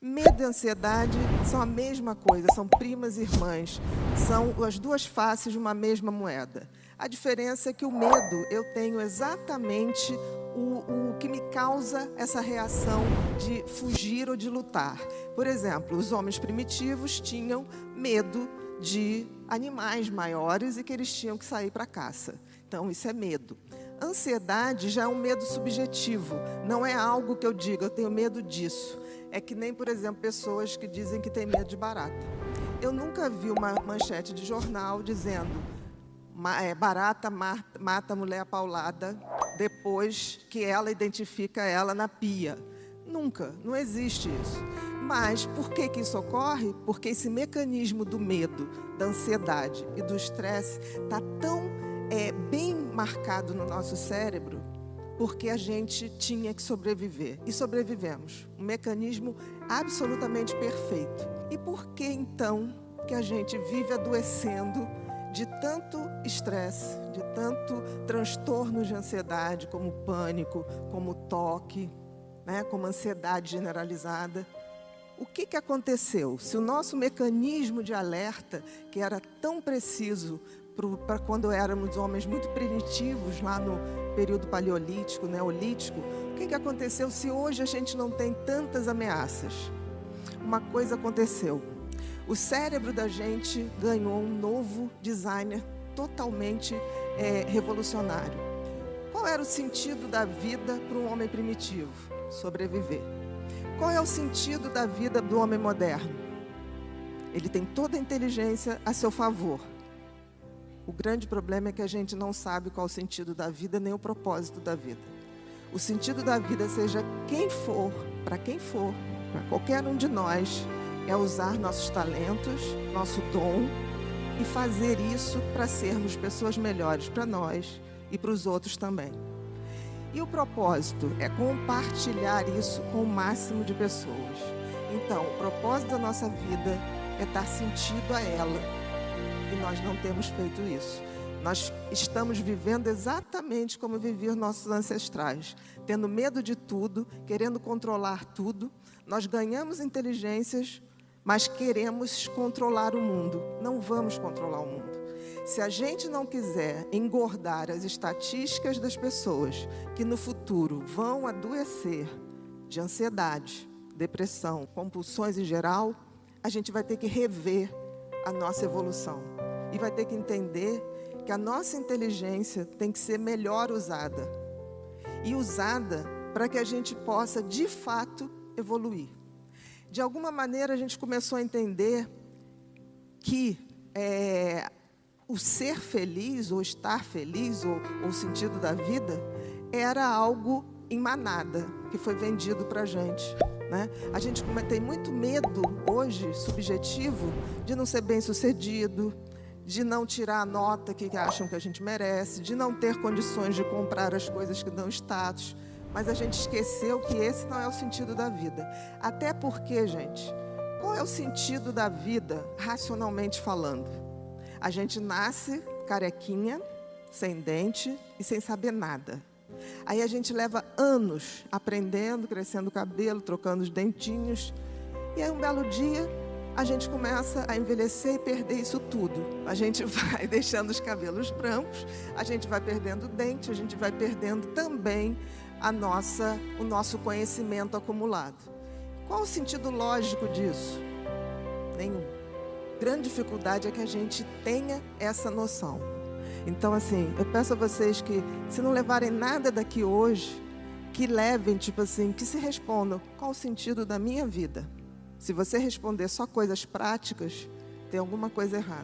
Medo e ansiedade são a mesma coisa, são primas irmãs, são as duas faces de uma mesma moeda. A diferença é que o medo, eu tenho exatamente o que me causa essa reação de fugir ou de lutar. Por exemplo, os homens primitivos tinham medo de animais maiores e que eles tinham que sair para caça. Então, isso é medo. Ansiedade já é um medo subjetivo, não é algo que eu digo, eu tenho medo disso. É que nem, por exemplo, pessoas que dizem que têm medo de barata. Eu nunca vi uma manchete de jornal dizendo barata mata a mulher apaulada depois que ela identifica ela na pia. Nunca, não existe isso. Mas por que isso ocorre? Porque esse mecanismo do medo, da ansiedade e do estresse está tão bem marcado no nosso cérebro, porque a gente tinha que sobreviver. E sobrevivemos. Um mecanismo absolutamente perfeito. E por que, então, que a gente vive adoecendo de tanto estresse, de tanto transtorno de ansiedade, como pânico, como toque, como ansiedade generalizada? O que aconteceu? Se o nosso mecanismo de alerta, que era tão preciso para quando éramos homens muito primitivos, lá no período paleolítico, neolítico, o que aconteceu se hoje a gente não tem tantas ameaças? Uma coisa aconteceu. O cérebro da gente ganhou um novo designer totalmente revolucionário. Qual era o sentido da vida para um homem primitivo? Sobreviver. Qual é o sentido da vida do homem moderno? Ele tem toda a inteligência a seu favor. O grande problema é que a gente não sabe qual o sentido da vida, nem o propósito da vida. O sentido da vida, seja quem for, para qualquer um de nós, é usar nossos talentos, nosso dom e fazer isso para sermos pessoas melhores para nós e para os outros também. E o propósito é compartilhar isso com o máximo de pessoas. Então, o propósito da nossa vida é dar sentido a ela. E nós não temos feito isso. Nós estamos vivendo exatamente como viviam nossos ancestrais, tendo medo de tudo, querendo controlar tudo. Nós ganhamos inteligências, mas queremos controlar o mundo. Não vamos controlar o mundo. Se a gente não quiser engordar as estatísticas das pessoas que no futuro vão adoecer de ansiedade, depressão, compulsões em geral, a gente vai ter que rever a nossa evolução. E vai ter que entender que a nossa inteligência tem que ser melhor usada. E usada para que a gente possa, de fato, evoluir. De alguma maneira, a gente começou a entender que o ser feliz, ou estar feliz, ou o sentido da vida, era algo em manada, que foi vendido para a gente. A gente tem muito medo, hoje, subjetivo, de não ser bem-sucedido, de não tirar a nota que acham que a gente merece, de não ter condições de comprar as coisas que dão status. Mas a gente esqueceu que esse não é o sentido da vida. Até porque, gente, qual é o sentido da vida, racionalmente falando? A gente nasce carequinha, sem dente e sem saber nada. Aí a gente leva anos aprendendo, crescendo o cabelo, trocando os dentinhos. E aí um belo dia a gente começa a envelhecer e perder isso tudo. A gente vai deixando os cabelos brancos, a gente vai perdendo o dente, a gente vai perdendo também o nosso conhecimento acumulado. Qual o sentido lógico disso? Nenhum. A grande dificuldade é que a gente tenha essa noção. Então, assim, eu peço a vocês que, se não levarem nada daqui hoje, que levem, que se respondam, qual o sentido da minha vida? Se você responder só coisas práticas, tem alguma coisa errada.